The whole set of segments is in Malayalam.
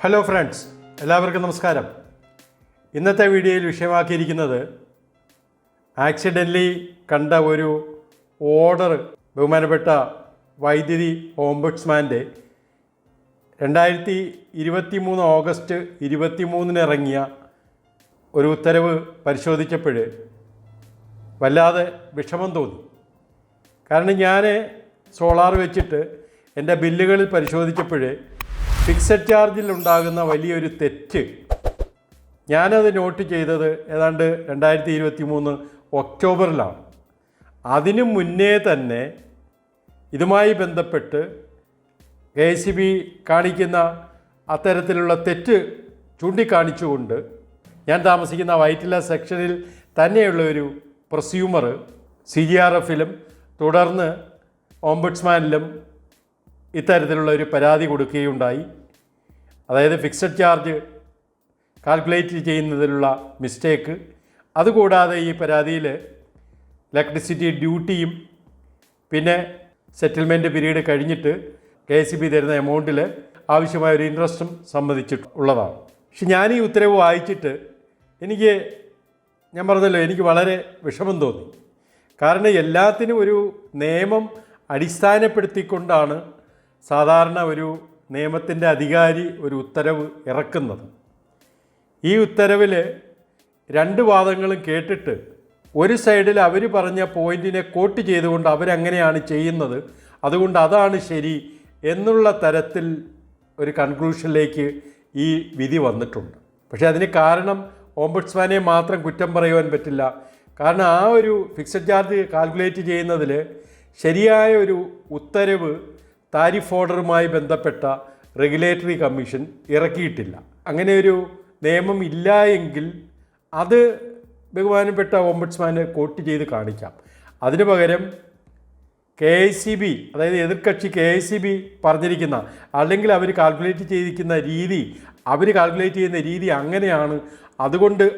ഹലോ ഫ്രണ്ട്സ്, എല്ലാവർക്കും നമസ്കാരം. ഇന്നത്തെ വീഡിയോയിൽ വിഷയമാക്കിയിരിക്കുന്നത് ആക്സിഡൻ്റലി കണ്ട ഒരു ഓർഡർ ബഹുമാനപ്പെട്ട വൈദ്യുതി ഓംബുഡ്സ്മാൻ്റെ 2023 ഓഗസ്റ്റ് 23 ഇറങ്ങിയ ഒരു ഉത്തരവ് പരിശോധിച്ചപ്പോൾ വല്ലാതെ വിഷമം തോന്നി. കാരണം ഞാൻ സോളാർ വെച്ചിട്ട് എൻ്റെ ബില്ലുകളിൽ പരിശോധിച്ചപ്പോൾ ഫിക്സഡ് ചാർജിൽ ഉണ്ടാകുന്ന വലിയൊരു തെറ്റ് ഞാനത് നോട്ട് ചെയ്തത് ഏതാണ്ട് 2023 ഒക്ടോബറിലാണ്. അതിനു മുന്നേ തന്നെ ഇതുമായി ബന്ധപ്പെട്ട് KSEB കാണിക്കുന്ന അത്തരത്തിലുള്ള തെറ്റ് ചൂണ്ടിക്കാണിച്ചുകൊണ്ട് ഞാൻ താമസിക്കുന്ന വൈറ്റില സെക്ഷനിൽ തന്നെയുള്ള ഒരു പ്രൊസ്യൂമർ CGRFലും തുടർന്ന് ഓംബുഡ്സ്മാനിലും ഇത്തരത്തിലുള്ള ഒരു പരാതി കൊടുക്കുകയുണ്ടായി. അതായത് ഫിക്സഡ് ചാർജ് കാൽക്കുലേറ്റ് ചെയ്യുന്നതിലുള്ള മിസ്റ്റേക്ക്, അതുകൂടാതെ ഈ പരാതിയിൽ ഇലക്ട്രിസിറ്റി ഡ്യൂട്ടിയും പിന്നെ സെറ്റിൽമെൻറ്റ് പീരീഡ് കഴിഞ്ഞിട്ട് KSEB തരുന്ന എമൗണ്ടിൽ ആവശ്യമായ ഒരു ഇൻട്രസ്റ്റും സംബന്ധിച്ചിട്ടുള്ളതാണ്. പക്ഷെ ഞാൻ ഈ ഉത്തരവ് വായിച്ചിട്ട് ഞാൻ പറഞ്ഞല്ലോ, എനിക്ക് വളരെ വിഷമം തോന്നി. കാരണം എല്ലാത്തിനും ഒരു നിയമം അടിസ്ഥാനപ്പെടുത്തിക്കൊണ്ടാണ് സാധാരണ ഒരു നിയമത്തിൻ്റെ അധികാരി ഒരു ഉത്തരവ് ഇറക്കുന്നത്. ഈ ഉത്തരവിൽ രണ്ട് വാദങ്ങളും കേട്ടിട്ട് ഒരു സൈഡിൽ അവർ പറഞ്ഞ പോയിൻറ്റിനെ കോട്ട് ചെയ്തുകൊണ്ട് അവരങ്ങനെയാണ് ചെയ്യുന്നത്, അതുകൊണ്ട് അതാണ് ശരി എന്നുള്ള തരത്തിൽ ഒരു കൺക്ലൂഷനിലേക്ക് ഈ വിധി വന്നിട്ടുണ്ട്. പക്ഷേ അതിന് കാരണം ഓംബുഡ്സ്മാനെ മാത്രം കുറ്റം പറയുവാൻ പറ്റില്ല. കാരണം ആ ഒരു ഫിക്സഡ് ചാർജ് കാൽക്കുലേറ്റ് ചെയ്യുന്നതിൽ ശരിയായ ഒരു ഉത്തരവ് താരിഫ് ഓർഡറുമായി ബന്ധപ്പെട്ട റെഗുലേറ്ററി കമ്മീഷൻ ഇറക്കിയിട്ടില്ല. അങ്ങനെ ഒരു നിയമം ഇല്ല എങ്കിൽ അത് ബഹുമാനപ്പെട്ട ഓംബുഡ്സ്മാന് കോട്ട് ചെയ്ത് കാണിക്കാം. അതിനു പകരം KSEB, അതായത് എതിർകക്ഷി KSEB പറഞ്ഞിരിക്കുന്ന അല്ലെങ്കിൽ അവർ കാൽക്കുലേറ്റ് ചെയ്യുന്ന രീതി അങ്ങനെയാണ്, അതുകൊണ്ട്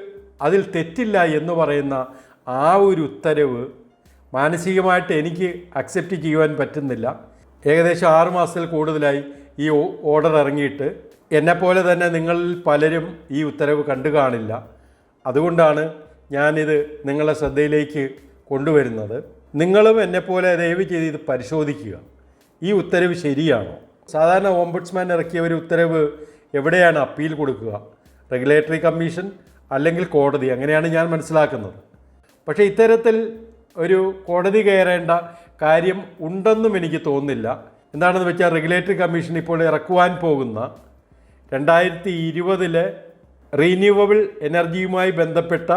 അതിൽ തെറ്റില്ല എന്ന് പറയുന്ന ആ ഒരു ഉത്തരവ് മാനസികമായിട്ട് എനിക്ക് അക്സെപ്റ്റ് ചെയ്യുവാൻ പറ്റുന്നില്ല. ഏകദേശം 6 മാസത്തിൽ കൂടുതലായി ഈ ഓർഡർ ഇറങ്ങിയിട്ട്. എന്നെപ്പോലെ തന്നെ നിങ്ങളിൽ പലരും ഈ ഉത്തരവ് കണ്ടു കാണില്ല. അതുകൊണ്ടാണ് ഞാനിത് നിങ്ങളുടെ ശ്രദ്ധയിലേക്ക് കൊണ്ടുവരുന്നത്. നിങ്ങളും എന്നെപ്പോലെ ദയവ് ചെയ്ത് ഇത് പരിശോധിക്കുക. ഈ ഉത്തരവ് ശരിയാണോ? സാധാരണ ഓംബുഡ്സ്മാൻ ഇറക്കിയ ഒരു ഉത്തരവ് എവിടെയാണ് അപ്പീൽ കൊടുക്കുക? റെഗുലേറ്ററി കമ്മീഷൻ അല്ലെങ്കിൽ കോടതി, അങ്ങനെയാണ് ഞാൻ മനസ്സിലാക്കുന്നത്. പക്ഷേ ഇത്തരത്തിൽ ഒരു കോടതി കയറേണ്ട കാര്യം ഉണ്ടെന്നും എനിക്ക് തോന്നുന്നില്ല. എന്താണെന്ന് വെച്ചാൽ റെഗുലേറ്ററി കമ്മീഷൻ ഇപ്പോൾ ഇറക്കുവാൻ പോകുന്ന 2020 റീന്യൂവബിൾ എനർജിയുമായി ബന്ധപ്പെട്ട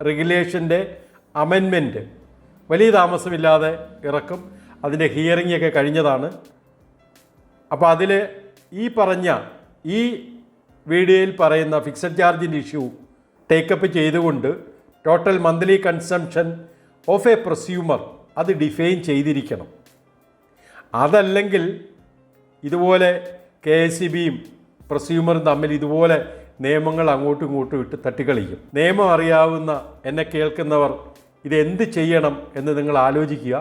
റെഗുലേഷൻ്റെ അമെൻമെൻറ്റ് വലിയ താമസമില്ലാതെ ഇറക്കും. അതിൻ്റെ ഹിയറിംഗ് ഒക്കെ കഴിഞ്ഞതാണ്. അപ്പോൾ അതിൽ ഈ വീഡിയോയിൽ പറയുന്ന ഫിക്സഡ് ചാർജിൻ്റെ ഇഷ്യൂ ടേക്കപ്പ് ചെയ്തുകൊണ്ട് total monthly consumption of A prosumer അത് ഡിഫൈൻ ചെയ്തിരിക്കണം. അതല്ലെങ്കിൽ ഇതുപോലെ KSEBയും പ്രൊസ്യൂമറും തമ്മിൽ ഇതുപോലെ നിയമങ്ങൾ അങ്ങോട്ടും ഇങ്ങോട്ടും ഇട്ട് തട്ടിക്കളിക്കും. നിയമം അറിയാവുന്ന എന്നെ കേൾക്കുന്നവർ ഇതെന്ത് ചെയ്യണം എന്ന് നിങ്ങൾ ആലോചിക്കുക.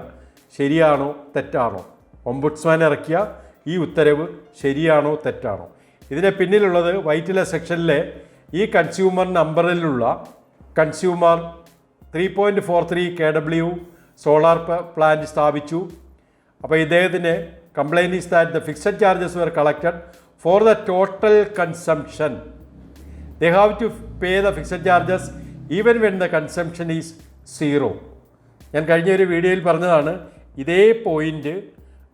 ശരിയാണോ തെറ്റാണോ? ഓംബുഡ്സ്മാൻ ഇറക്കിയ ഈ ഉത്തരവ് ശരിയാണോ തെറ്റാണോ? ഇതിന് പിന്നിലുള്ളത് വൈറ്റില സെക്ഷനിലെ ഈ കൺസ്യൂമർ നമ്പറിലുള്ള കൺസ്യൂമർ 3.43 kW സോളാർ പ്ലാന്റ് സ്ഥാപിച്ചു. അപ്പോൾ ഇദ്ദേഹത്തിന് complaint is that the fixed charges were collected for the total consumption. They have to pay the fixed charges even when the consumption is 0. ഞാൻ കഴിഞ്ഞ ഒരു വീഡിയോയിൽ പറഞ്ഞതാണ്. ഇതേ പോയിൻ്റ്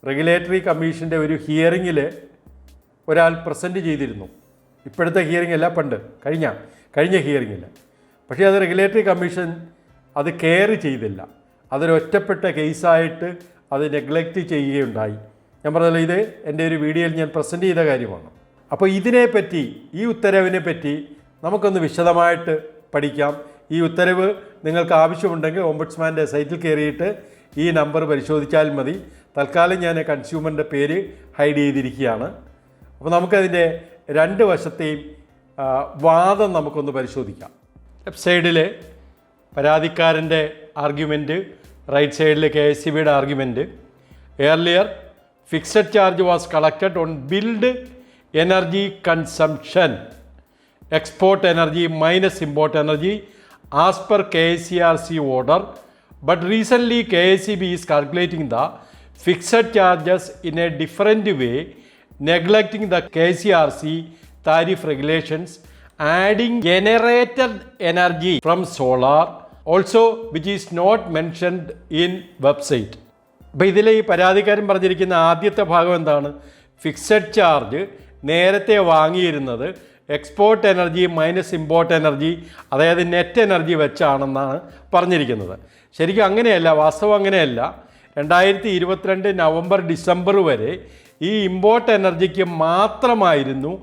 റെഗുലേറ്ററി കമ്മീഷൻ്റെ ഒരു ഹിയറിങ്ങിൽ ഒരാൾ പ്രസൻറ്റ് ചെയ്തിരുന്നു. ഇപ്പോഴത്തെ ഹിയറിംഗ് അല്ല, കഴിഞ്ഞ ഹിയറിങ്ങിൽ. പക്ഷേ അത് റെഗുലേറ്ററി കമ്മീഷൻ അത് കെയർ ചെയ്തില്ല. അതൊരൊറ്റപ്പെട്ട കേസായിട്ട് അത് നെഗ്ലക്റ്റ് ചെയ്യുകയുണ്ടായി. ഞാൻ പറഞ്ഞല്ലോ, ഇത് എൻ്റെ ഒരു വീഡിയോയിൽ ഞാൻ പ്രസൻറ്റ് ചെയ്ത കാര്യമാണ്. അപ്പോൾ ഇതിനെപ്പറ്റി, ഈ ഉത്തരവിനെ പറ്റി നമുക്കൊന്ന് വിശദമായിട്ട് പഠിക്കാം. ഈ ഉത്തരവ് നിങ്ങൾക്ക് ആവശ്യമുണ്ടെങ്കിൽ ഓംബുഡ്സ്മാൻ്റെ സൈറ്റിൽ കയറിയിട്ട് ഈ നമ്പർ പരിശോധിച്ചാൽ മതി. തൽക്കാലം ഞാൻ കൺസ്യൂമറിൻ്റെ പേര് ഹൈഡ് ചെയ്തിരിക്കുകയാണ്. അപ്പോൾ നമുക്കതിൻ്റെ രണ്ട് വശത്തെയും വാദം നമുക്കൊന്ന് പരിശോധിക്കാം. ലെഫ്റ്റ് സൈഡിൽ പരാതിക്കാരൻ്റെ ആർഗ്യുമെൻറ്റ്, റൈറ്റ് സൈഡിൽ KSEBയുടെ argument. Earlier fixed charge was collected on billed energy consumption, export energy minus import energy as per KCRC order. But recently KSEB is calculating the fixed charges in a different way, neglecting the KCRC tariff regulations, adding generated energy from solar also, which is not mentioned in website. അപ്പോൾ ഇതിൽ ഈ പരാതിക്കാരൻ പറഞ്ഞിരിക്കുന്ന ആദ്യത്തെ ഭാഗം എന്താണ്? ഫിക്സഡ് ചാർജ് നേരത്തെ വാങ്ങിയിരുന്നത് export energy minus import energy, അതായത് നെറ്റ് എനർജി വെച്ചാണെന്നാണ് പറഞ്ഞിരിക്കുന്നത്. ശരിക്കും അങ്ങനെയല്ല, വാസ്തവം അങ്ങനെയല്ല. 2022 നവംബർ ഡിസംബർ വരെ ഈ ഇമ്പോർട്ട് എനർജിക്ക് മാത്രമായിരുന്നു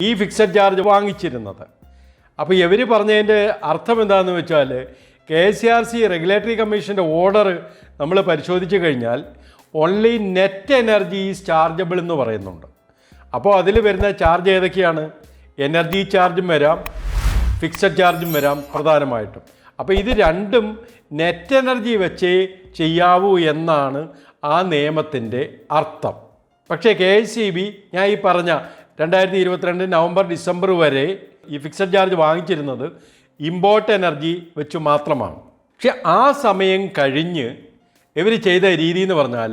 ഈ ഫിക്സഡ് ചാർജ് വാങ്ങിച്ചിരുന്നത്. അപ്പോൾ ഇവർ പറഞ്ഞതിൻ്റെ അർത്ഥം എന്താണെന്ന് വെച്ചാൽ, KCRC റെഗുലേറ്ററി കമ്മീഷൻ്റെ ഓർഡർ നമ്മൾ പരിശോധിച്ച് കഴിഞ്ഞാൽ only net energy is chargeable എന്ന് പറയുന്നുണ്ട്. അപ്പോൾ അതിൽ വരുന്ന ചാർജ് ഏതൊക്കെയാണ്? എനർജി ചാർജും വരാം, ഫിക്സഡ് ചാർജും വരാം പ്രധാനമായിട്ടും. അപ്പോൾ ഇത് രണ്ടും നെറ്റ് എനർജി വെച്ചേ ചെയ്യാവൂ എന്നാണ് ആ നിയമത്തിൻ്റെ അർത്ഥം. പക്ഷേ KSEB ഞാൻ ഈ പറഞ്ഞ 2022 നവംബർ ഡിസംബർ വരെ ഈ ഫിക്സഡ് ചാർജ് വാങ്ങിച്ചിരുന്നത് ഇമ്പോർട്ട് എനർജി വെച്ച് മാത്രമാണ്. പക്ഷെ ആ സമയം കഴിഞ്ഞ് ഇവർ ചെയ്ത രീതി എന്ന് പറഞ്ഞാൽ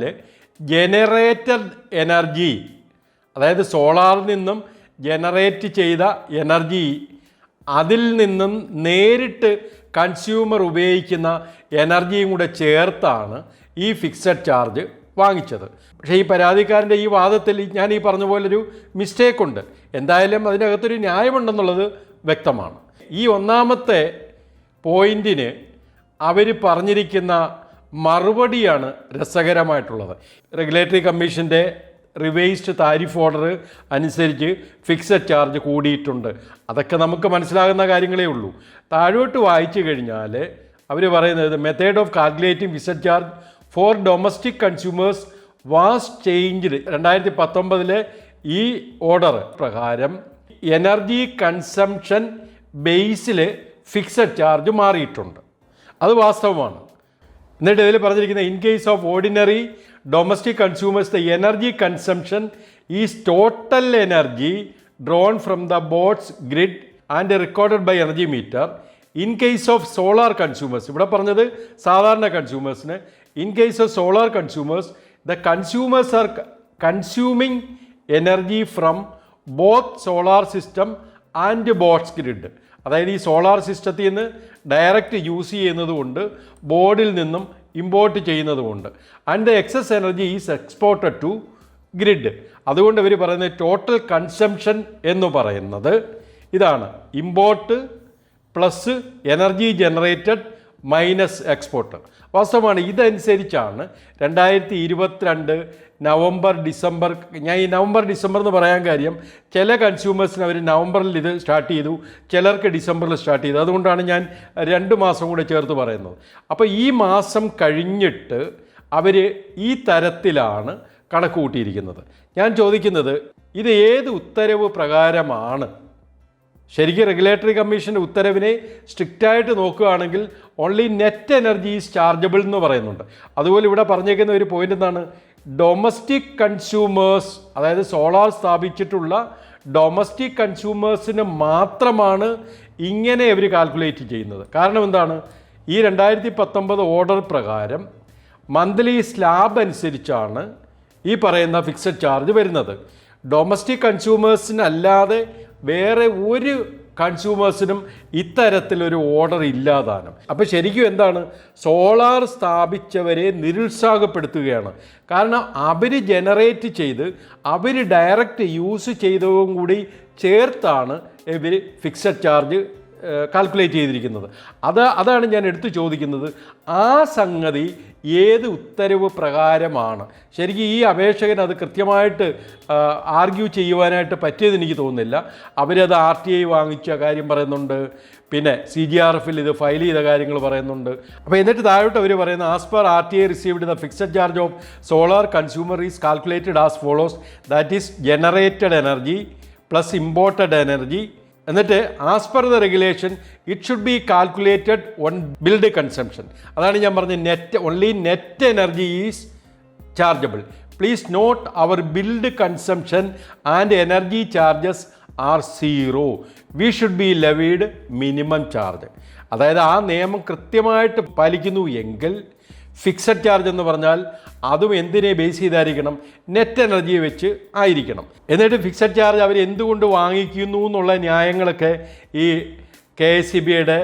ജനറേറ്റഡ് എനർജി, അതായത് സോളാറിൽ നിന്നും ജനറേറ്റ് ചെയ്ത എനർജി, അതിൽ നിന്നും നേരിട്ട് കൺസ്യൂമർ ഉപയോഗിക്കുന്ന എനർജിയും കൂടെ ചേർത്താണ് ഈ ഫിക്സഡ് ചാർജ് വാങ്ങിച്ചത്. പക്ഷേ ഈ പരാതിക്കാരൻ്റെ ഈ വാദത്തിൽ ഞാൻ ഈ പറഞ്ഞ പോലൊരു മിസ്റ്റേക്കുണ്ട്. എന്തായാലും അതിനകത്തൊരു ന്യായമുണ്ടെന്നുള്ളത് വ്യക്തമാണ്. ഈ ഒന്നാമത്തെ പോയിന്റിന് അവർ പറഞ്ഞിരിക്കുന്ന മറുപടിയാണ് രസകരമായിട്ടുള്ളത്. റെഗുലേറ്ററി കമ്മീഷൻ്റെ റിവൈസ്ഡ് താരിഫ് ഓർഡർ അനുസരിച്ച് ഫിക്സഡ് ചാർജ് കൂടിയിട്ടുണ്ട്. അതൊക്കെ നമുക്ക് മനസ്സിലാകുന്ന കാര്യങ്ങളേ ഉള്ളൂ. താഴോട്ട് വായിച്ചു കഴിഞ്ഞാൽ അവർ പറയുന്നത് method of calculating fixed charge for domestic consumers was changed. 2019 ഈ ഓർഡർ പ്രകാരം എനർജി കൺസംഷൻ ബേസിൽ ഫിക്സഡ് ചാർജ് മാറിയിട്ടുണ്ട്. അത് വാസ്തവമാണ്. എന്നിട്ട് ഇതിൽ പറഞ്ഞിരിക്കുന്ന in case of ordinary domestic consumers the energy consumption is total energy drawn from the board's grid and recorded by energy meter. In case of solar consumers, ഇവിടെ പറഞ്ഞത് സാധാരണ കൺസ്യൂമേഴ്സിന്, in case of solar consumers the consumers are consuming energy from both solar system and boards grid. അതായത് ഈ സോളാർ സിസ്റ്റത്തിൽ നിന്ന് ഡയറക്റ്റ് യൂസ് ചെയ്യുന്നതുകൊണ്ട് ബോർഡിൽ നിന്നും ഇമ്പോർട്ട് ചെയ്യുന്നതുകൊണ്ട്. And the excess energy is exported to grid. അതുകൊണ്ട് ഇവർ പറയുന്നത് ടോട്ടൽ കൺസംഷൻ എന്ന് പറയുന്നത് ഇതാണ്, import plus energy generated minus export. വാസ്തവമാണ്. ഇതനുസരിച്ചാണ് 2022 നവംബർ ഡിസംബർ, ഞാൻ ഈ നവംബർ ഡിസംബർ എന്ന് പറയാൻ കാര്യം ചില കൺസ്യൂമേഴ്സിന് അവർ നവംബറിൽ ഇത് സ്റ്റാർട്ട് ചെയ്തു, ചിലർക്ക് ഡിസംബറിൽ സ്റ്റാർട്ട് ചെയ്തു. അതുകൊണ്ടാണ് ഞാൻ 2 മാസം കൂടെ ചേർത്ത് പറയുന്നത്. അപ്പോൾ ഈ മാസം കഴിഞ്ഞിട്ട് അവർ ഈ തരത്തിലാണ് കണക്ക് കൂട്ടിയിരിക്കുന്നത്. ഞാൻ ചോദിക്കുന്നത്, ഇത് ഏത് ഉത്തരവ് പ്രകാരമാണ്? ശരിക്കും റെഗുലേറ്ററി കമ്മീഷൻ്റെ ഉത്തരവിനെ സ്ട്രിക്റ്റായിട്ട് നോക്കുകയാണെങ്കിൽ only net energy is chargeable എന്ന് പറയുന്നുണ്ട്. അതുപോലെ ഇവിടെ പറഞ്ഞേക്കുന്ന ഒരു പോയിന്റ് എന്താണ്? ഡൊമസ്റ്റിക് കൺസ്യൂമേഴ്സ്, അതായത് സോളാർ സ്ഥാപിച്ചിട്ടുള്ള ഡൊമസ്റ്റിക് കൺസ്യൂമേഴ്സിന് മാത്രമാണ് ഇങ്ങനെ ഇവർ കാൽക്കുലേറ്റ് ചെയ്യുന്നത്. കാരണം എന്താണ്? ഈ 2019 ഓർഡർ പ്രകാരം മന്ത്ലി സ്ലാബ് അനുസരിച്ചാണ് ഈ പറയുന്ന ഫിക്സഡ് ചാർജ് വരുന്നത്. ഡൊമസ്റ്റിക് കൺസ്യൂമേഴ്സിനല്ലാതെ വേറെ ഒരു കൺസ്യൂമേഴ്സിനും ഇത്തരത്തിലൊരു ഓർഡർ ഇല്ലാതാനും. അപ്പോൾ ശരിക്കും എന്താണ്? സോളാർ സ്ഥാപിച്ചവരെ നിരുത്സാഹപ്പെടുത്തുകയാണ്. കാരണം അവർ ജനറേറ്റ് ചെയ്ത് അവർ ഡയറക്റ്റ് യൂസ് ചെയ്തതും കൂടി ചേർത്താണ് ഇവർ ഫിക്സഡ് ചാർജ് കാൽക്കുലേറ്റ് ചെയ്തിരിക്കുന്നത്. അതാണ് ഞാൻ എടുത്തു ചോദിക്കുന്നത്. ആ സംഗതി ഏത് ഉത്തരവ് പ്രകാരമാണ്? ശരിക്കും ഈ അപേക്ഷകൻ അത് കൃത്യമായിട്ട് ആർഗ്യൂ ചെയ്യുവാനായിട്ട് പറ്റിയതെന്ന് എനിക്ക് തോന്നുന്നില്ല. അവരത് RTI വാങ്ങിച്ച കാര്യം പറയുന്നുണ്ട്, പിന്നെ CGRFൽ ഇത് ഫയൽ ചെയ്ത കാര്യങ്ങൾ പറയുന്നുണ്ട്. അപ്പോൾ എന്നിട്ട് താഴോട്ട് അവർ പറയുന്നത് as per RTI received the fixed charge of solar consumer is calculated as follows, that is generated energy plus imported energy. എന്നിട്ട് as per the regulation it should be calculated on billed consumption. അതാണ് ഞാൻ പറഞ്ഞത്, net only net energy is chargeable. Please note അവർ billed consumption and energy charges are zero. We should be levied minimum charge. അതായത് ആ നിയമം കൃത്യമായിട്ട് പാലിക്കുന്നു എങ്കിൽ ഫിക്സഡ് ചാർജ് എന്ന് പറഞ്ഞാൽ അതും എന്തിനെ ബേസ് ചെയ്തായിരിക്കണം? നെറ്റ് എനർജിയെ വെച്ച് ആയിരിക്കണം. എന്നിട്ട് ഫിക്സഡ് ചാർജ് അവർ എന്തുകൊണ്ട് വാങ്ങിക്കുന്നു എന്നുള്ള ന്യായങ്ങളൊക്കെ ഈ KSEBയുടെ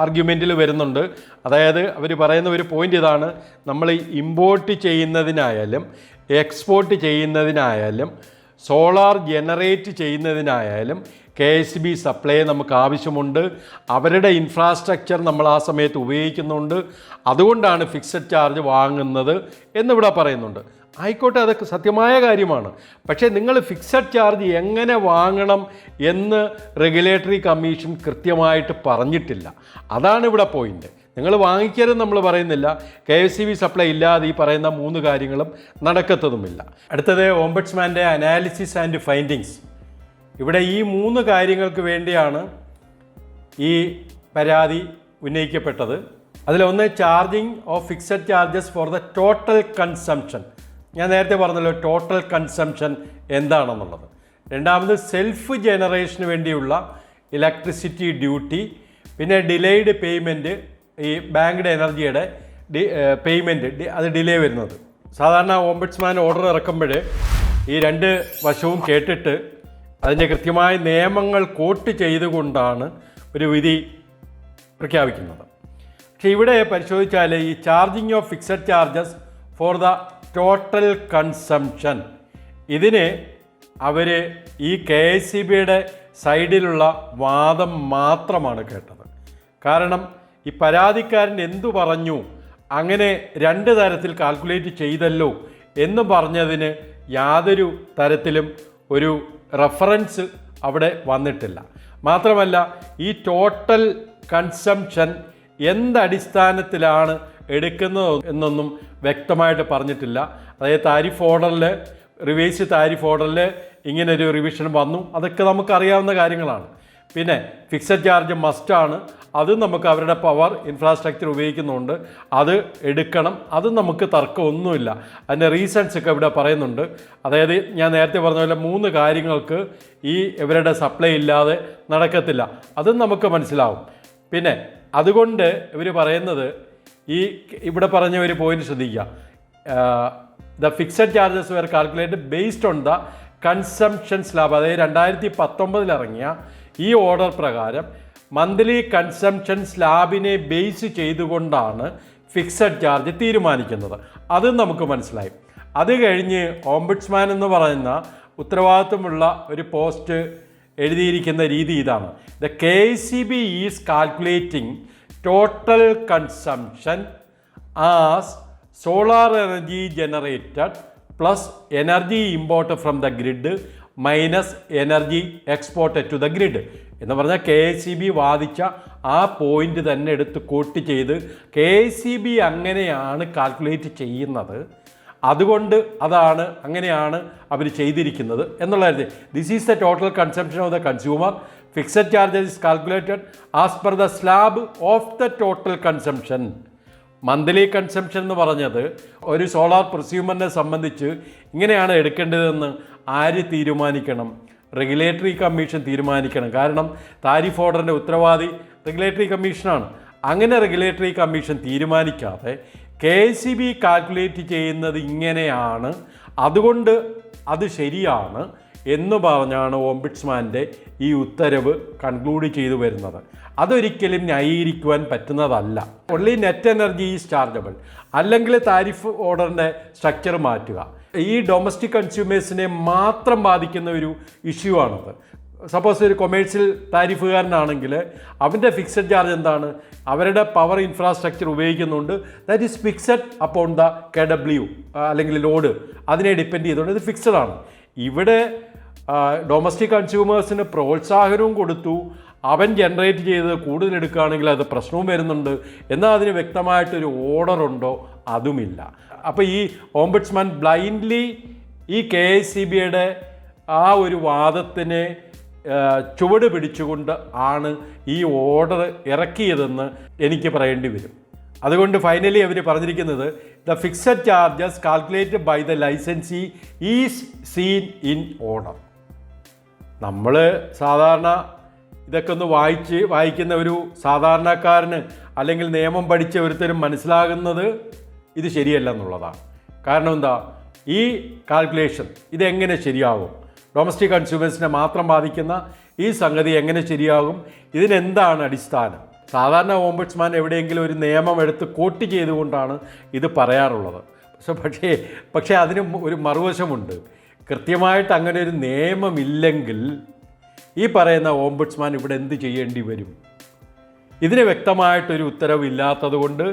ആർഗ്യുമെൻറ്റിൽ വരുന്നുണ്ട്. അതായത് അവർ പറയുന്ന ഒരു പോയിൻ്റ് ഇതാണ്: നമ്മൾ ഇമ്പോർട്ട് ചെയ്യുന്നതിനായാലും എക്സ്പോർട്ട് ചെയ്യുന്നതിനായാലും സോളാർ ജനറേറ്റ് ചെയ്യുന്നതിനായാലും KSEB സപ്ലൈ നമുക്ക് ആവശ്യമുണ്ട്. അവരുടെ ഇൻഫ്രാസ്ട്രക്ചർ നമ്മൾ ആ സമയത്ത് ഉപയോഗിക്കുന്നുണ്ട്. അതുകൊണ്ടാണ് ഫിക്സഡ് ചാർജ് വാങ്ങുന്നത് എന്നിവിടെ പറയുന്നുണ്ട്. ആയിക്കോട്ടെ, അതൊക്കെ സത്യമായ കാര്യമാണ്. പക്ഷേ നിങ്ങൾ ഫിക്സഡ് ചാർജ് എങ്ങനെ വാങ്ങണം എന്ന് റെഗുലേറ്ററി കമ്മീഷൻ കൃത്യമായിട്ട് പറഞ്ഞിട്ടില്ല. അതാണ് ഇവിടെ പോയിൻ്റ്. നിങ്ങൾ വാങ്ങിക്കരുത് നമ്മൾ പറയുന്നില്ല. KSEB സപ്ലൈ ഇല്ലാതെ ഈ പറയുന്ന 3 കാര്യങ്ങളും നടക്കത്തതുമില്ല. അടുത്തത് ഓംബഡ്സ്മാൻ്റെ അനാലിസിസ് ആൻഡ് ഫൈൻഡിങ്സ്. ഇവിടെ ഈ 3 കാര്യങ്ങൾക്ക് വേണ്ടിയാണ് ഈ പരാതി ഉന്നയിക്കപ്പെട്ടത്. അതിലൊന്ന് charging of fixed charges four the total consumption. ഞാൻ നേരത്തെ പറഞ്ഞല്ലോ ടോട്ടൽ കൺസംഷൻ എന്താണെന്നുള്ളത്. രണ്ടാമത് സെൽഫ് ജനറേഷന് വേണ്ടിയുള്ള ഇലക്ട്രിസിറ്റി ഡ്യൂട്ടി. പിന്നെ ഡിലേയ്ഡ് പേയ്മെൻറ്റ്, ഈ ബാങ്ക്ഡ് എനർജിയുടെ പേയ്മെൻറ്റ് അത് ഡിലേ വരുന്നത്. സാധാരണ ഓംബഡ്സ്മാൻ ഓർഡർ ഇറക്കുമ്പോൾ ഈ 2 വശവും കേട്ടിട്ട് അതിൻ്റെ കൃത്യമായ നിയമങ്ങൾ കോട്ട് ചെയ്തുകൊണ്ടാണ് ഒരു വിധി പ്രഖ്യാപിക്കുന്നത്. പക്ഷേ ഇവിടെ പരിശോധിച്ചാൽ ഈ charging of fixed charges four the total consumption, ഇതിന് അവർ ഈ KSEBയുടെ സൈഡിലുള്ള വാദം മാത്രമാണ് കേട്ടത്. കാരണം ഈ പരാതിക്കാരൻ എന്തു പറഞ്ഞു, അങ്ങനെ 2 തരത്തിൽ കാൽക്കുലേറ്റ് ചെയ്തല്ലോ എന്ന് പറഞ്ഞതിന് യാതൊരു തരത്തിലും ഒരു റെഫറൻസ് അവിടെ വന്നിട്ടില്ല. മാത്രമല്ല ഈ ടോട്ടൽ കൺസംഷൻ എന്തടിസ്ഥാനത്തിലാണ് എടുക്കുന്നത് എന്നൊന്നും വ്യക്തമായിട്ട് പറഞ്ഞിട്ടില്ല. അതായത് താരിഫ് ഓർഡറിൽ, റിവൈസ് താരിഫ് ഓർഡറിൽ ഇങ്ങനൊരു റിവിഷൻ വന്നു, അതൊക്കെ നമുക്കറിയാവുന്ന കാര്യങ്ങളാണ്. പിന്നെ ഫിക്സഡ് ചാർജ് മസ്റ്റാണ്, അതും നമുക്ക് അവരുടെ പവർ ഇൻഫ്രാസ്ട്രക്ചർ ഉപയോഗിക്കുന്നുണ്ട്, അത് എടുക്കണം, അത് നമുക്ക് തർക്കമൊന്നുമില്ല. അതിൻ്റെ റീസൺസ് ഒക്കെ ഇവിടെ പറയുന്നുണ്ട്. അതായത് ഞാൻ നേരത്തെ പറഞ്ഞ പോലെ 3 കാര്യങ്ങൾക്ക് ഈ ഇവരുടെ സപ്ലൈ ഇല്ലാതെ നടക്കത്തില്ല, അതും നമുക്ക് മനസ്സിലാവും. പിന്നെ അതുകൊണ്ട് ഇവർ പറയുന്നത്, ഈ ഇവിടെ പറഞ്ഞ ഒരു പോയിന്റ് ശ്രദ്ധിക്കുക, the fixed charges were calculated based on the consumption slab. അതായത് 2019 ഇറങ്ങിയ ഈ ഓർഡർ പ്രകാരം മന്ത്ലി കൺസംഷൻ സ്ലാബിനെ ബേസ് ചെയ്തുകൊണ്ടാണ് ഫിക്സഡ് ചാർജ് തീരുമാനിക്കുന്നത്. അതും നമുക്ക് മനസ്സിലായി. അത് കഴിഞ്ഞ് ഓംബഡ്സ്മാൻ എന്ന് പറയുന്ന ഉത്തരവാദിത്വമുള്ള ഒരു പോസ്റ്റ് എഴുതിയിരിക്കുന്ന രീതി ഇതാണ്: the KSEB is calculating total consumption as solar energy generated plus energy imported from the grid minus energy exported to the grid എന്ന് പറഞ്ഞാൽ KSEB വാദിച്ച ആ പോയിന്റ് തന്നെ എടുത്ത് കോട്ട് ചെയ്ത് KSEB അങ്ങനെയാണ് കാൽക്കുലേറ്റ് ചെയ്യുന്നത്, അതുകൊണ്ട് അങ്ങനെയാണ് അവർ ചെയ്തിരിക്കുന്നത് എന്നുള്ളത്. This is the total consumption of the consumer. Fixed charges is calculated as per the slab of the total consumption. Monthly consumption എന്ന് പറഞ്ഞത് ഒരു സോളാർ പ്രൊസ്യൂമറിനെ സംബന്ധിച്ച് ഇങ്ങനെയാണ് എടുക്കേണ്ടതെന്ന് ആര് തീരുമാനിക്കണം? റെഗുലേറ്ററി കമ്മീഷൻ തീരുമാനിക്കണം. കാരണം താരിഫ് ഓർഡറിൻ്റെ ഉത്തരവാദി റെഗുലേറ്ററി കമ്മീഷനാണ്. അങ്ങനെ റെഗുലേറ്ററി കമ്മീഷൻ തീരുമാനിക്കാതെ KSEB കാൽക്കുലേറ്റ് ചെയ്യുന്നത് ഇങ്ങനെയാണ്, അതുകൊണ്ട് അത് ശരിയാണ് എന്ന് പറഞ്ഞാണ് ഓംബഡ്സ്മാൻ്റെ ഈ ഉത്തരവ് കൺക്ലൂഡ് ചെയ്തു വരുന്നത്. അതൊരിക്കലും ന്യായീകരിക്കുവാൻ പറ്റുന്നതല്ല. Only net energy is chargeable, അല്ലെങ്കിൽ താരിഫ് ഓർഡറിൻ്റെ സ്ട്രക്ചർ മാറ്റുക. ഈ ഡൊമസ്റ്റിക് കൺസ്യൂമേഴ്സിനെ മാത്രം ബാധിക്കുന്ന ഒരു ഇഷ്യൂ ആണത്. സപ്പോസ് ഒരു കൊമേഴ്സ്യൽ താരിഫുകാരനാണെങ്കിൽ അവൻ്റെ ഫിക്സഡ് ചാർജ് എന്താണ്? അവരുടെ പവർ ഇൻഫ്രാസ്ട്രക്ചർ ഉപയോഗിക്കുന്നുണ്ട്, that is fixed upon the KW അല്ലെങ്കിൽ ലോഡ്, അതിനെ ഡിപ്പെൻഡ് ചെയ്തുകൊണ്ട് ഇത് ഫിക്സഡ് ആണ്. ഇവിടെ ഡൊമസ്റ്റിക് കൺസ്യൂമേഴ്സിന് പ്രോത്സാഹനവും കൊടുത്തു, അവൻ ജനറേറ്റ് ചെയ്ത് കൂടുതൽ എടുക്കുകയാണെങ്കിൽ അത് പ്രശ്നവും വരുന്നുണ്ട്. എന്നാൽ അതിന് വ്യക്തമായിട്ടൊരു ഓർഡറുണ്ടോ? അതുമില്ല. അപ്പോൾ ഈ ഓംബഡ്സ്മാൻ ബ്ലൈൻഡ്ലി ഈ KSEBയുടെ ആ ഒരു വാദത്തിനെ ചുവട് പിടിച്ചുകൊണ്ട് ആണ് ഈ ഓർഡർ ഇറക്കിയതെന്ന് എനിക്ക് പറയേണ്ടി വരും. അതുകൊണ്ട് ഫൈനലി അവർ പറഞ്ഞിരിക്കുന്നത് the fixed charges calculated by the licensee is seen in order. നമ്മൾ സാധാരണ ഇതൊക്കെ ഒന്ന് വായിക്കുന്ന ഒരു സാധാരണക്കാരന് അല്ലെങ്കിൽ നിയമം പഠിച്ച ഒരുത്തരും മനസ്സിലാകുന്നത് ഇത് ശരിയല്ല എന്നുള്ളതാണ്. കാരണം എന്താ, ഈ കാൽക്കുലേഷൻ ഇതെങ്ങനെ ശരിയാകും? ഡൊമസ്റ്റിക് കൺസ്യൂമേഴ്സിനെ മാത്രം ബാധിക്കുന്ന ഈ സംഗതി എങ്ങനെ ശരിയാകും? ഇതിനെന്താണ് അടിസ്ഥാനം? സാധാരണ ഓംബുഡ്സ്മാൻ എവിടെയെങ്കിലും ഒരു നിയമം എടുത്ത് കോട്ട് ചെയ്തുകൊണ്ടാണ് ഇത് പറയാറുള്ളത്. പക്ഷേ അതിന് ഒരു മറുവശമുണ്ട്. കൃത്യമായിട്ട് അങ്ങനെ ഒരു നിയമമില്ലെങ്കിൽ ഈ പറയുന്ന ഓംബുഡ്സ്മാൻ ഇവിടെ എന്ത് ചെയ്യേണ്ടി വരും? ഇതിന് വ്യക്തമായിട്ടൊരു ഉത്തരവില്ലാത്തത് കൊണ്ട്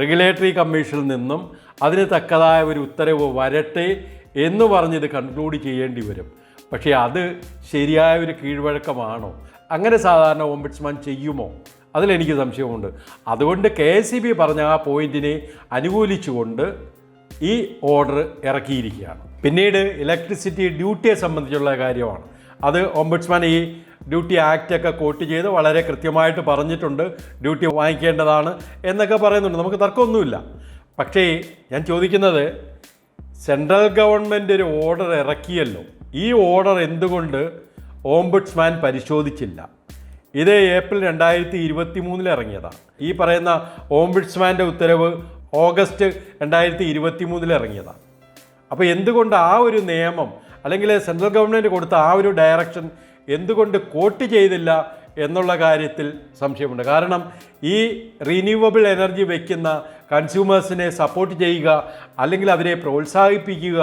റെഗുലേറ്ററി കമ്മീഷനിൽ നിന്നും അതിന് തക്കതായ ഒരു ഉത്തരവ് വരട്ടെ എന്ന് പറഞ്ഞത് കൺക്ലൂഡ് ചെയ്യേണ്ടി വരും. പക്ഷേ അത് ശരിയായ ഒരു കീഴ്വഴക്കമാണോ? അങ്ങനെ സാധാരണ ഓംബുഡ്സ്മാൻ ചെയ്യുമോ? അതിലെനിക്ക് സംശയമുണ്ട്. അതുകൊണ്ട് KSEB പറഞ്ഞ ആ പോയിന്റിനെ അനുകൂലിച്ചുകൊണ്ട് ഈ ഓർഡർ ഇറക്കിയിരിക്കുകയാണ്. പിന്നീട് ഇലക്ട്രിസിറ്റി ഡ്യൂട്ടിയെ സംബന്ധിച്ചുള്ള കാര്യമാണ്. അത് ഓംബുഡ്സ്മാൻ ഈ ഡ്യൂട്ടി ആക്റ്റൊക്കെ കോട്ട് ചെയ്ത് വളരെ കൃത്യമായിട്ട് പറഞ്ഞിട്ടുണ്ട്. ഡ്യൂട്ടി വാങ്ങിക്കേണ്ടതാണ് എന്നൊക്കെ പറയുന്നുണ്ട്. നമുക്ക് തർക്കമൊന്നുമില്ല. പക്ഷേ ഞാൻ ചോദിക്കുന്നത്, സെൻട്രൽ ഗവൺമെൻറ് ഒരു ഓർഡർ ഇറക്കിയല്ലോ, ഈ ഓർഡർ എന്തുകൊണ്ട് ഓംബുഡ്സ്മാൻ പരിശോധിച്ചില്ല? ഇത് ഏപ്രിൽ 2023 ഇറങ്ങിയതാണ്. ഈ പറയുന്ന ഓംബുഡ്സ്മാൻ്റെ ഉത്തരവ് ഓഗസ്റ്റ് 2023 ഇറങ്ങിയതാണ്. അപ്പോൾ എന്തുകൊണ്ട് ആ ഒരു നിയമം അല്ലെങ്കിൽ സെൻട്രൽ ഗവൺമെൻറ് കൊടുത്ത ആ ഒരു ഡയറക്ഷൻ എന്തുകൊണ്ട് കോട്ട് ചെയ്തില്ല എന്നുള്ള കാര്യത്തിൽ സംശയമുണ്ട്. കാരണം ഈ റീന്യൂവബിൾ എനർജി വയ്ക്കുന്ന കൺസ്യൂമേഴ്സിനെ സപ്പോർട്ട് ചെയ്യുക അല്ലെങ്കിൽ അവരെ പ്രോത്സാഹിപ്പിക്കുക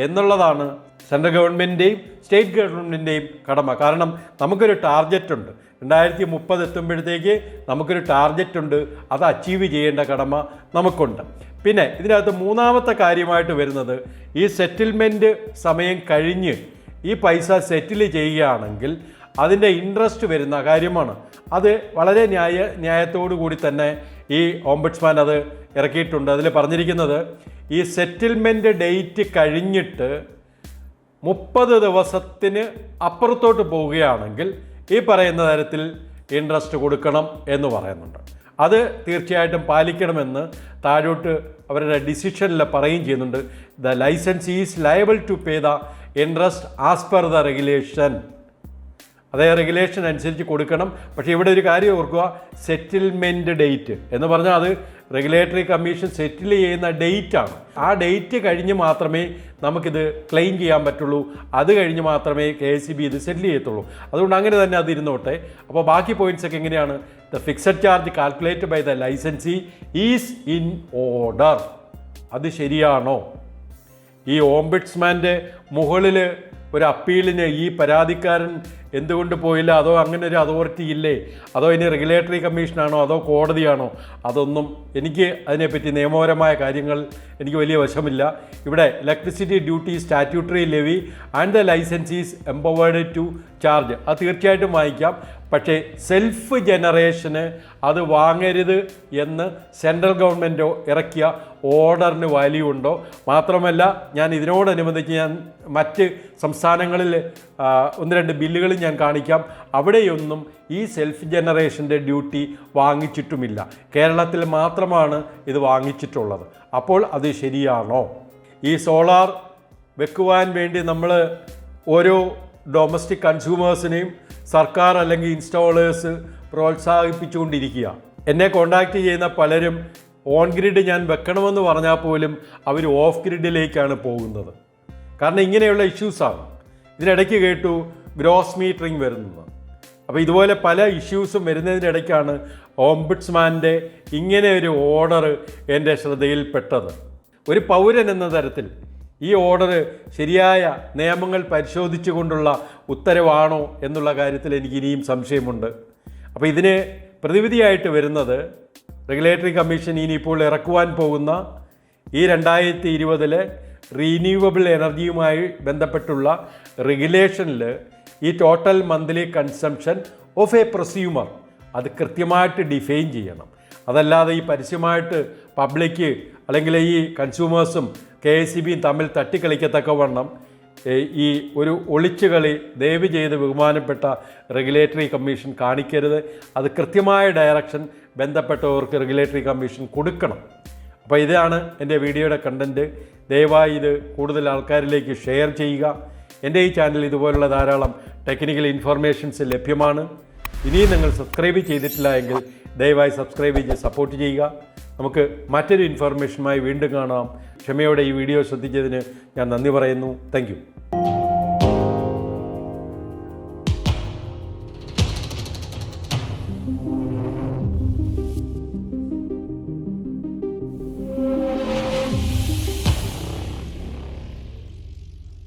എന്നുള്ളതാണ് സെൻട്രൽ ഗവൺമെൻറ്റിൻ്റെയും സ്റ്റേറ്റ് ഗവൺമെൻറ്റിൻ്റെയും കടമ. കാരണം നമുക്കൊരു ടാർഗറ്റ് ഉണ്ട്, 2030 എത്തുമ്പോഴത്തേക്ക് നമുക്കൊരു ടാർഗറ്റ് ഉണ്ട്, അത് അച്ചീവ് ചെയ്യേണ്ട കടമ നമുക്കുണ്ട്. പിന്നെ ഇതിനകത്ത് മൂന്നാമത്തെ കാര്യമായിട്ട് വരുന്നത്, ഈ സെറ്റിൽമെൻറ്റ് സമയം കഴിഞ്ഞ് ഈ പൈസ സെറ്റിൽ ചെയ്യുകയാണെങ്കിൽ അതിൻ്റെ ഇൻട്രസ്റ്റ് വരുന്ന കാര്യമാണ്. അത് വളരെ ന്യായത്തോടു കൂടി തന്നെ ഈ ഓംബുഡ്സ്മാൻ അത് ഇറക്കിയിട്ടുണ്ട്. അതിൽ പറഞ്ഞിരിക്കുന്നത്, ഈ സെറ്റിൽമെൻറ്റ് ഡേറ്റ് കഴിഞ്ഞിട്ട് 30 ദിവസത്തിന് അപ്പുറത്തോട്ട് പോവുകയാണെങ്കിൽ ഈ പറയുന്ന തരത്തിൽ ഇൻട്രസ്റ്റ് കൊടുക്കണം എന്ന് പറയുന്നുണ്ട്. അത് തീർച്ചയായിട്ടും പാലിക്കണമെന്ന് താഴോട്ട് അവരുടെ ഡിസിഷനിൽ പറയുകയും ചെയ്യുന്നുണ്ട്. The license is liable to pay the interest as per the regulation. അതേ റെഗുലേഷൻ അനുസരിച്ച് കൊടുക്കണം. പക്ഷേ ഇവിടെ ഒരു കാര്യം ഓർക്കുക, സെറ്റിൽമെൻറ്റ് ഡേറ്റ് എന്ന് പറഞ്ഞാൽ അത് റെഗുലേറ്ററി കമ്മീഷൻ സെറ്റിൽ ചെയ്യുന്ന ഡേറ്റാണ്. ആ ഡേറ്റ് കഴിഞ്ഞ് മാത്രമേ നമുക്കിത് ക്ലെയിം ചെയ്യാൻ പറ്റുള്ളൂ. അത് കഴിഞ്ഞ് മാത്രമേ KSEB ഇത് സെറ്റിൽ ചെയ്യത്തുള്ളൂ. അതുകൊണ്ട് അങ്ങനെ തന്നെ അത് ഇരുന്നോട്ടെ. അപ്പോൾ ബാക്കി പോയിൻറ്റ്സൊക്കെ എങ്ങനെയാണ്? The fixed charge calculated by the licensee is in order. അത് ശരിയാണോ? ഈ ഓംബുഡ്സ്മാൻ്റെ മുകളിൽ ഒരു അപ്പീലിന് ഈ പരാതിക്കാരൻ എന്തുകൊണ്ട് പോയില്ല? അതോ അങ്ങനെ ഒരു അതോറിറ്റി ഇല്ലേ? അതോ ഇനി റെഗുലേറ്ററി കമ്മീഷനാണോ അതോ കോടതിയാണോ? അതൊന്നും എനിക്ക് അതിനെപ്പറ്റി നിയമപരമായ കാര്യങ്ങൾ എനിക്ക് വലിയ വശമില്ല. ഇവിടെ electricity duty statutory levy and the licensees empowered to charge, അത് തീർച്ചയായിട്ടും വാങ്ങിക്കാം. പക്ഷേ സെൽഫ് ജനറേഷന് അത് വാങ്ങരുത് എന്ന് സെൻട്രൽ ഗവൺമെൻറ്റോ ഇറക്കിയ ഓർഡറിന് വാല്യൂ ഉണ്ടോ? മാത്രമല്ല, ഞാൻ ഇതിനോടനുബന്ധിച്ച് ഞാൻ മറ്റ് സംസ്ഥാനങ്ങളിൽ 1-2 ബില്ലുകൾ ഞാൻ കാണിക്കാം. അവിടെയൊന്നും ഈ സെൽഫ് ജനറേഷൻ്റെ ഡ്യൂട്ടി വാങ്ങിച്ചിട്ടുമില്ല. കേരളത്തിൽ മാത്രമാണ് ഇത് വാങ്ങിച്ചിട്ടുള്ളത്. അപ്പോൾ അത് ശരിയാണോ? ഈ സോളാർ വെക്കുവാൻ വേണ്ടി നമ്മൾ ഓരോ ഡൊമസ്റ്റിക് കൺസ്യൂമേഴ്സിനെയും സർക്കാർ അല്ലെങ്കിൽ ഇൻസ്റ്റാളേഴ്സ് പ്രോത്സാഹിപ്പിച്ചുകൊണ്ടിരിക്കുക. എന്നെ കോൺടാക്റ്റ് ചെയ്യുന്ന പലരും ഓൺ ഗ്രിഡ് ഞാൻ വെക്കണമെന്ന് പറഞ്ഞാൽ പോലും അവർ ഓഫ് ഗ്രിഡിലേക്കാണ് പോകുന്നത്. കാരണം ഇങ്ങനെയുള്ള ഇഷ്യൂസാണ്. ഇതിനിടയ്ക്ക് കേട്ടു ഗ്രോസ് മീറ്ററിങ് വരുന്നത്. അപ്പോൾ ഇതുപോലെ പല ഇഷ്യൂസും വരുന്നതിനിടയ്ക്കാണ് ഓംബുഡ്സ്മാൻ്റെ ഇങ്ങനെ ഒരു ഓർഡർ എൻ്റെ ശ്രദ്ധയിൽപ്പെട്ടത്. ഒരു പൗരൻ എന്ന തരത്തിൽ ഈ ഓർഡർ ശരിയായ നിയമങ്ങൾ പരിശോധിച്ചുകൊണ്ടുള്ള ഉത്തരവാണോ എന്നുള്ള കാര്യത്തിൽ എനിക്ക് ഇനിയും സംശയമുണ്ട്. അപ്പോൾ ഇതിന് പ്രതിവിധിയായിട്ട് വരുന്നത് റെഗുലേറ്ററി കമ്മീഷൻ ഇനിയിപ്പോൾ ഇറക്കുവാൻ പോകുന്ന ഈ 2020 റീന്യൂവബിൾ എനർജിയുമായി ബന്ധപ്പെട്ടുള്ള റെഗുലേഷനിൽ ഈ total monthly consumption of A prosumer അത് കൃത്യമായിട്ട് ഡിഫൈൻ ചെയ്യണം. അതല്ലാതെ ഈ പരസ്യമായിട്ട് പബ്ലിക് അല്ലെങ്കിൽ ഈ കൺസ്യൂമേഴ്സും KSEBയും തമ്മിൽ തട്ടിക്കളിക്കത്തക്കവണ്ണം ഈ ഒരു ഒളിച്ചുകളി ദയവ് ചെയ്ത് ബഹുമാനപ്പെട്ട റെഗുലേറ്ററി കമ്മീഷൻ കാണിക്കരുത്. അത് കൃത്യമായ ഡയറക്ഷൻ ബന്ധപ്പെട്ടവർക്ക് റെഗുലേറ്ററി കമ്മീഷൻ കൊടുക്കണം. അപ്പോൾ ഇതാണ് എൻ്റെ വീഡിയോയുടെ കണ്ടൻറ്റ്. ദയവായി ഇത് കൂടുതൽ ആൾക്കാരിലേക്ക് ഷെയർ ചെയ്യുക. എൻ്റെ ഈ ചാനൽ ഇതുപോലുള്ള ധാരാളം ടെക്നിക്കൽ ഇൻഫർമേഷൻസ് ലഭ്യമാണ്. ഇനിയും നിങ്ങൾ സബ്സ്ക്രൈബ് ചെയ്തിട്ടില്ല എങ്കിൽ ദയവായി സബ്സ്ക്രൈബ് ചെയ്ത് സപ്പോർട്ട് ചെയ്യുക. നമുക്ക് മറ്റൊരു ഇൻഫർമേഷനുമായി വീണ്ടും കാണാം. ക്ഷമയോടെ ഈ വീഡിയോ ശ്രദ്ധിച്ചതിന് ഞാൻ നന്ദി പറയുന്നു. Thank you.